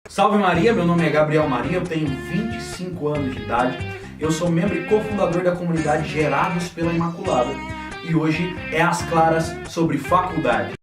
Salve Maria, meu nome é Gabriel Maria, eu tenho 25 anos de idade, eu sou membro e cofundador da comunidade Gerados pela Imaculada e hoje é Às Claras sobre faculdade.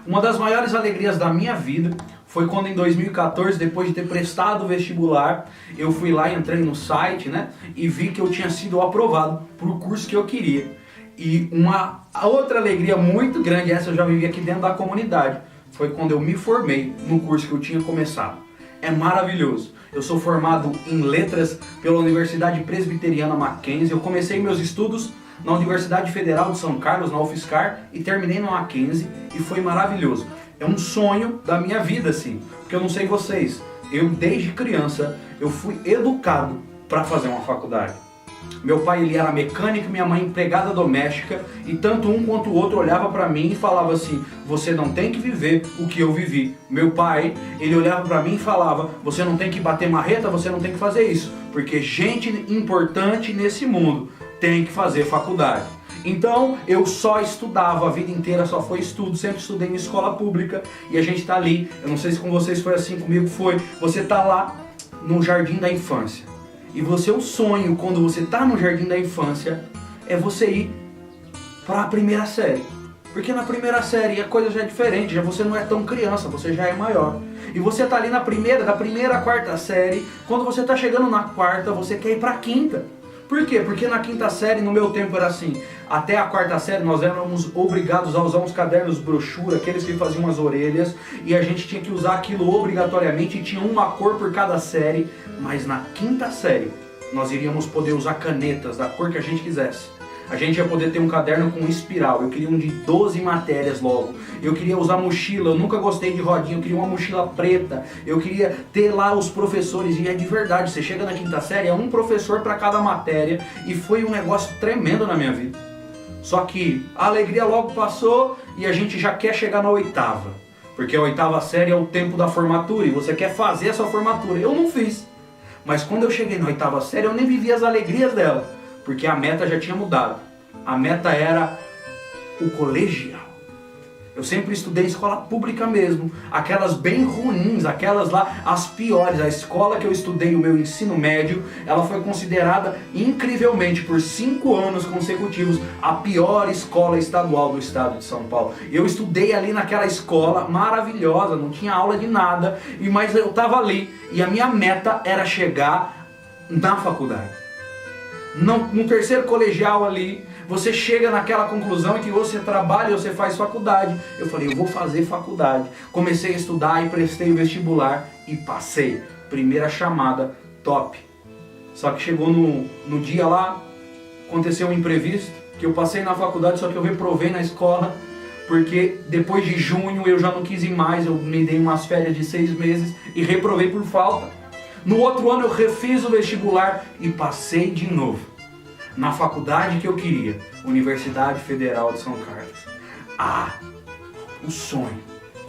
Uma das maiores alegrias da minha vida foi quando em 2014, depois de ter prestado o vestibular, eu fui lá e entrei no site, e vi que eu tinha sido aprovado para o curso que eu queria. E uma outra alegria muito grande, essa eu já vivi aqui dentro da comunidade, foi quando eu me formei no curso que eu tinha começado. É maravilhoso. Eu sou formado em letras pela Universidade Presbiteriana Mackenzie. Eu comecei meus estudos na Universidade Federal de São Carlos, na UFSCar, e terminei na Mackenzie e foi maravilhoso. É um sonho da minha vida, assim, porque eu não sei vocês, eu desde criança eu fui educado para fazer uma faculdade. Meu pai ele era mecânico, minha mãe empregada doméstica, e tanto um quanto o outro olhava para mim e falava assim: você não tem que viver o que eu vivi. Meu pai, ele olhava para mim e falava: você não tem que bater marreta, você não tem que fazer isso, porque gente importante nesse mundo tem que fazer faculdade. Então eu só estudava, a vida inteira só foi estudo, sempre estudei em escola pública, e a gente tá ali, eu não sei se com vocês foi assim, comigo foi, você tá lá no jardim da infância, e o sonho quando você tá no jardim da infância é você ir para a primeira série, porque na primeira série a coisa já é diferente, já você não é tão criança, você já é maior, e você tá ali da primeira à quarta série, quando você tá chegando na quarta, você quer ir pra quinta. Por quê? Porque na quinta série, no meu tempo era assim, até a quarta série nós éramos obrigados a usar uns cadernos brochura, aqueles que faziam as orelhas, e a gente tinha que usar aquilo obrigatoriamente, e tinha uma cor por cada série, mas na quinta série nós iríamos poder usar canetas da cor que a gente quisesse. A gente ia poder ter um caderno com espiral, eu queria um de 12 matérias logo, eu queria usar mochila, eu nunca gostei de rodinha, eu queria uma mochila preta, eu queria ter lá os professores, e é de verdade, você chega na quinta série, é um professor para cada matéria, e foi um negócio tremendo na minha vida. Só que a alegria logo passou e a gente já quer chegar na oitava, porque a oitava série é o tempo da formatura, e você quer fazer a sua formatura. Eu não fiz, mas quando eu cheguei na oitava série eu nem vivi as alegrias dela, porque a meta já tinha mudado. A meta era o colegial. Eu sempre estudei em escola pública mesmo, aquelas bem ruins, aquelas lá, as piores. A escola que eu estudei o meu ensino médio, ela foi considerada incrivelmente por 5 anos consecutivos a pior escola estadual do estado de São Paulo. Eu estudei ali naquela escola maravilhosa, não tinha aula de nada, mas eu estava ali e a minha meta era chegar na faculdade. No terceiro colegial ali, você chega naquela conclusão em que você trabalha e você faz faculdade. Eu falei, eu vou fazer faculdade. Comecei a estudar e prestei o vestibular e passei. Primeira chamada, top. Só que chegou no dia lá, aconteceu um imprevisto, que eu passei na faculdade, só que eu reprovei na escola, porque depois de junho eu já não quis ir mais, eu me dei umas férias de 6 meses e reprovei por falta. No outro ano eu refiz o vestibular e passei de novo na faculdade que eu queria, Universidade Federal de São Carlos. O sonho.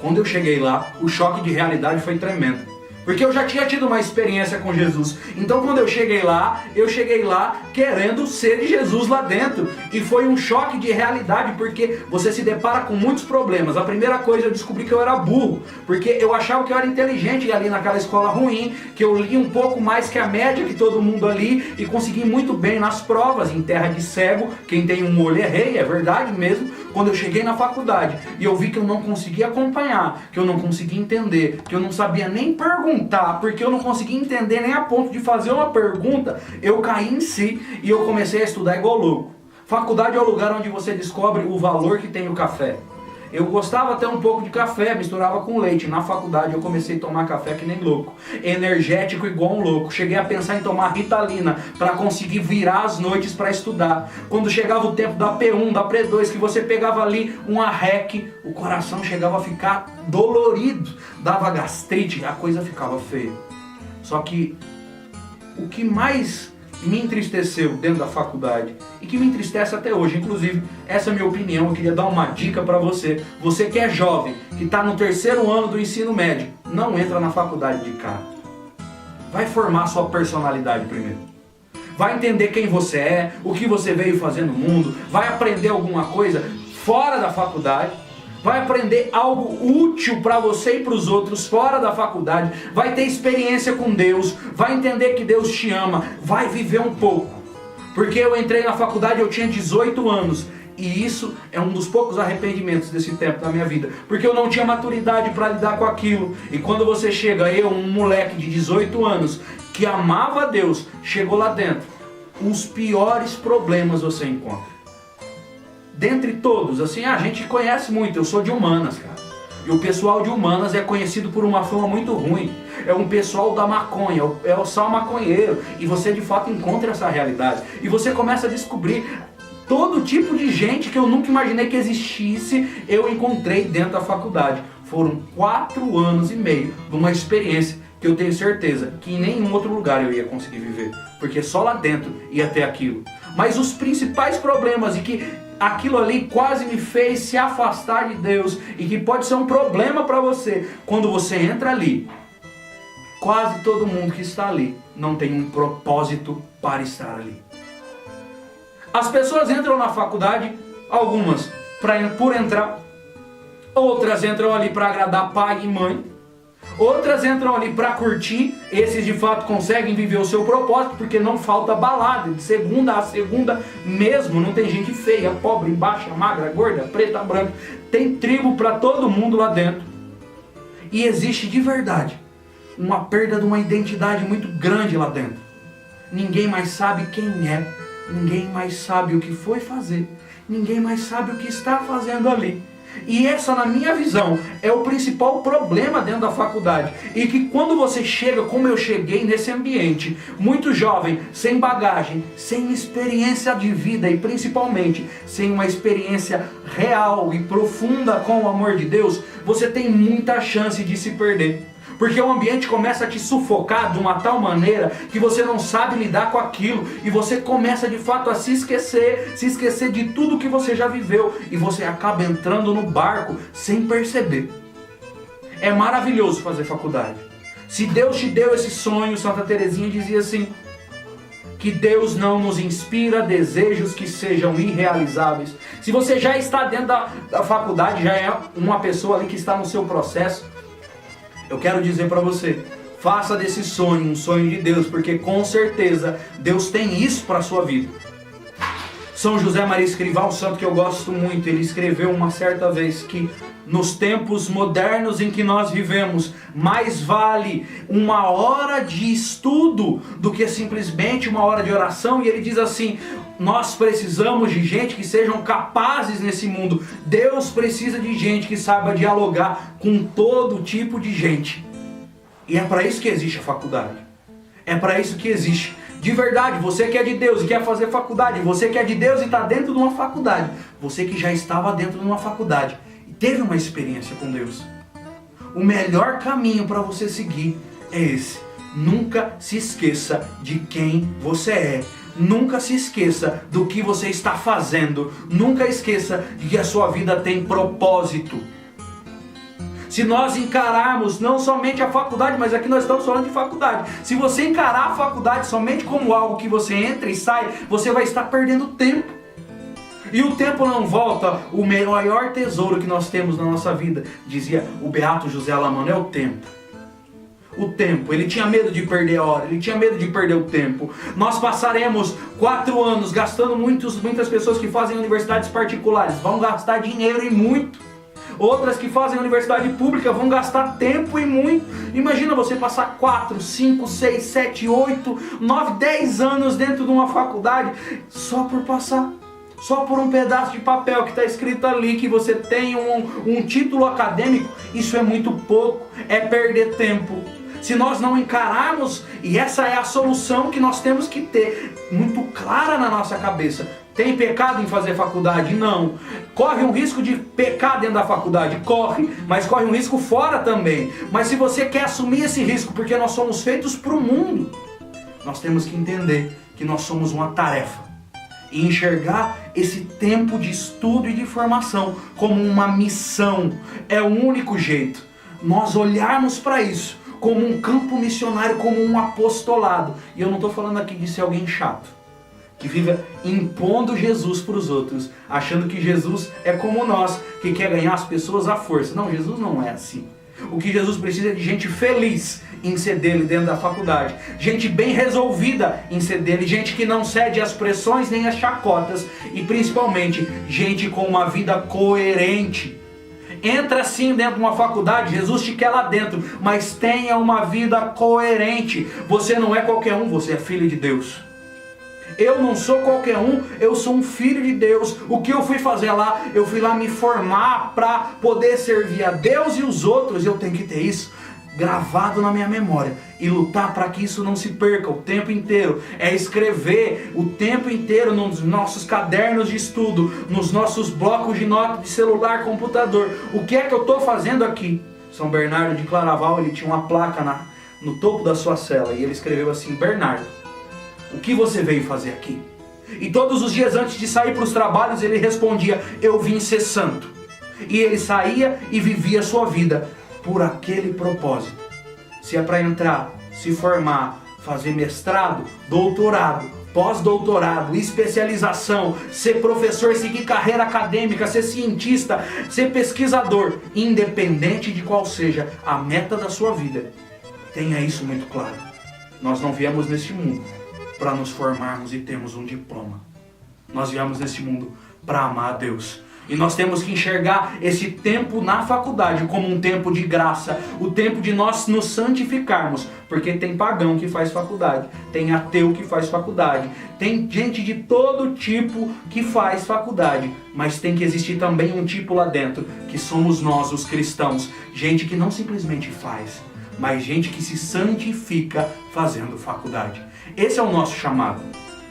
Quando eu cheguei lá, o choque de realidade foi tremendo, porque eu já tinha tido uma experiência com Jesus. Então quando eu cheguei lá querendo ser de Jesus lá dentro. E foi um choque de realidade, porque você se depara com muitos problemas. A primeira coisa, eu descobri que eu era burro, porque eu achava que eu era inteligente ali naquela escola ruim, que eu li um pouco mais que a média que todo mundo ali, e consegui muito bem nas provas, em terra de cego. Quem tem um olho é rei, é verdade mesmo. Quando eu cheguei na faculdade e eu vi que eu não conseguia acompanhar, que eu não conseguia entender, que eu não sabia nem perguntar, porque eu não conseguia entender nem a ponto de fazer uma pergunta, eu caí em si e eu comecei a estudar igual louco. Faculdade é o lugar onde você descobre o valor que tem o café. Eu gostava até um pouco de café, misturava com leite. Na faculdade eu comecei a tomar café que nem louco, energético igual um louco. Cheguei a pensar em tomar Ritalina para conseguir virar as noites para estudar. Quando chegava o tempo da P1, da P2, que você pegava ali uma REC, o coração chegava a ficar dolorido, dava gastrite, a coisa ficava feia. Só que o que mais me entristeceu dentro da faculdade e que me entristece até hoje, inclusive essa é a minha opinião, eu queria dar uma dica para você que é jovem, que está no 3º ano do ensino médio, não entra na faculdade de cara. Vai formar sua personalidade primeiro. vai entender quem você é, o que você veio fazer no mundo, vai aprender alguma coisa fora da faculdade, vai aprender algo útil para você e para os outros fora da faculdade, vai ter experiência com Deus, vai entender que Deus te ama, vai viver um pouco. Porque eu entrei na faculdade, eu tinha 18 anos, e isso é um dos poucos arrependimentos desse tempo da minha vida, porque eu não tinha maturidade para lidar com aquilo. E quando você chega, eu, um moleque de 18 anos, que amava a Deus, chegou lá dentro, os piores problemas você encontra. Dentre todos, assim, a gente conhece muito, eu sou de humanas, cara. E o pessoal de humanas é conhecido por uma fama muito ruim. É um pessoal da maconha, é o só maconheiro. E você de fato encontra essa realidade. E você começa a descobrir todo tipo de gente que eu nunca imaginei que existisse, eu encontrei dentro da faculdade. Foram 4 anos e meio de uma experiência que eu tenho certeza que em nenhum outro lugar eu ia conseguir viver. Porque só lá dentro ia ter aquilo. Mas os principais problemas e que aquilo ali quase me fez se afastar de Deus e que pode ser um problema para você, quando você entra ali, quase todo mundo que está ali não tem um propósito para estar ali. As pessoas entram na faculdade, algumas por entrar, outras entram ali para agradar pai e mãe, outras entram ali para curtir, esses de fato conseguem viver o seu propósito, porque não falta balada, de segunda a segunda mesmo, não tem gente feia, pobre, baixa, magra, gorda, preta, branca, tem tribo para todo mundo lá dentro. E existe de verdade uma perda de uma identidade muito grande lá dentro. Ninguém mais sabe quem é, ninguém mais sabe o que foi fazer, ninguém mais sabe o que está fazendo ali. E essa, na minha visão, é o principal problema dentro da faculdade. E que quando você chega, como eu cheguei nesse ambiente, muito jovem, sem bagagem, sem experiência de vida e principalmente sem uma experiência real e profunda com o amor de Deus, você tem muita chance de se perder. Porque o ambiente começa a te sufocar de uma tal maneira que você não sabe lidar com aquilo. E você começa de fato a se esquecer de tudo que você já viveu. E você acaba entrando no barco sem perceber. É maravilhoso fazer faculdade. Se Deus te deu esse sonho, Santa Teresinha dizia assim, que Deus não nos inspira desejos que sejam irrealizáveis. Se você já está dentro da faculdade, já é uma pessoa ali que está no seu processo, eu quero dizer para você, faça desse sonho um sonho de Deus, porque com certeza Deus tem isso para a sua vida. São José Maria Escrivá, um santo que eu gosto muito, ele escreveu uma certa vez que nos tempos modernos em que nós vivemos, mais vale uma hora de estudo do que simplesmente uma hora de oração. E ele diz assim, nós precisamos de gente que sejam capazes nesse mundo. Deus precisa de gente que saiba dialogar com todo tipo de gente. E é para isso que existe a faculdade. É para isso que existe. De verdade, você que é de Deus e quer fazer faculdade, você que é de Deus e está dentro de uma faculdade, você que já estava dentro de uma faculdade e teve uma experiência com Deus, o melhor caminho para você seguir é esse. Nunca se esqueça de quem você é. Nunca se esqueça do que você está fazendo. Nunca esqueça de que a sua vida tem propósito. Se nós encararmos não somente a faculdade, mas aqui nós estamos falando de faculdade. Se você encarar a faculdade somente como algo que você entra e sai, você vai estar perdendo tempo. E o tempo não volta. O maior tesouro que nós temos na nossa vida, dizia o beato José Alamano, é o tempo. O tempo, ele tinha medo de perder a hora, ele tinha medo de perder o tempo. Nós passaremos 4 anos gastando muitas pessoas que fazem universidades particulares, vão gastar dinheiro e muito. Outras que fazem universidade pública vão gastar tempo e muito. Imagina você passar 4, 5, 6, 7, 8, 9, 10 anos dentro de uma faculdade só por passar. Só por um pedaço de papel que está escrito ali que você tem um título acadêmico. Isso é muito pouco, é perder tempo. Se nós não encararmos, e essa é a solução que nós temos que ter muito clara na nossa cabeça. Tem pecado em fazer faculdade? Não. Corre um risco de pecar dentro da faculdade? Corre, mas corre um risco fora também. Mas se você quer assumir esse risco, porque nós somos feitos para o mundo, nós temos que entender que nós somos uma tarefa. E enxergar esse tempo de estudo e de formação como uma missão. É o único jeito. Nós olharmos para isso como um campo missionário, como um apostolado. E eu não estou falando aqui de ser alguém chato, que vive impondo Jesus para os outros, achando que Jesus é como nós, que quer ganhar as pessoas à força. Não, Jesus não é assim. O que Jesus precisa é de gente feliz em ser dele dentro da faculdade, gente bem resolvida em ser dele, gente que não cede às pressões nem às chacotas, e principalmente gente com uma vida coerente. Entra sim dentro de uma faculdade, Jesus te quer lá dentro, mas tenha uma vida coerente. Você não é qualquer um, você é filho de Deus. Eu não sou qualquer um, eu sou um filho de Deus. O que eu fui fazer lá? Eu fui lá me formar para poder servir a Deus e os outros. Eu tenho que ter isso gravado na minha memória e lutar para que isso não se perca o tempo inteiro. É escrever o tempo inteiro nos nossos cadernos de estudo, nos nossos blocos de notas de celular, computador. O que é que eu estou fazendo aqui? São Bernardo de Claraval, ele tinha uma placa no topo da sua cela e ele escreveu assim: Bernardo, o que você veio fazer aqui? E todos os dias antes de sair para os trabalhos ele respondia: eu vim ser santo. E ele saía e vivia a sua vida por aquele propósito. Se é para entrar, se formar, fazer mestrado, doutorado, pós-doutorado, especialização, ser professor, seguir carreira acadêmica, ser cientista, ser pesquisador, independente de qual seja a meta da sua vida, tenha isso muito claro. Nós não viemos neste mundo para nos formarmos e termos um diploma. Nós viemos neste mundo para amar a Deus. E nós temos que enxergar esse tempo na faculdade como um tempo de graça, o tempo de nós nos santificarmos, porque tem pagão que faz faculdade, tem ateu que faz faculdade, tem gente de todo tipo que faz faculdade, mas tem que existir também um tipo lá dentro, que somos nós, os cristãos, gente que não simplesmente faz, mas gente que se santifica fazendo faculdade. Esse é o nosso chamado.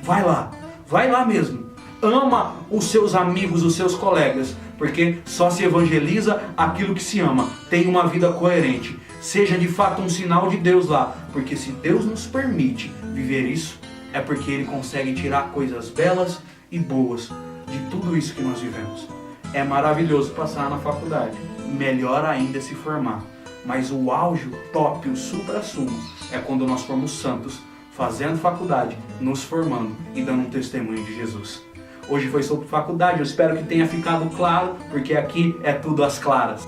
Vai lá mesmo. Ama os seus amigos, os seus colegas, porque só se evangeliza aquilo que se ama. Tenha uma vida coerente. Seja de fato um sinal de Deus lá, porque se Deus nos permite viver isso, é porque Ele consegue tirar coisas belas e boas de tudo isso que nós vivemos. É maravilhoso passar na faculdade, melhor ainda se formar. Mas o auge, o top, o supra-sumo é quando nós formos santos, fazendo faculdade, nos formando e dando um testemunho de Jesus. Hoje foi sobre faculdade, eu espero que tenha ficado claro, porque aqui é tudo às claras.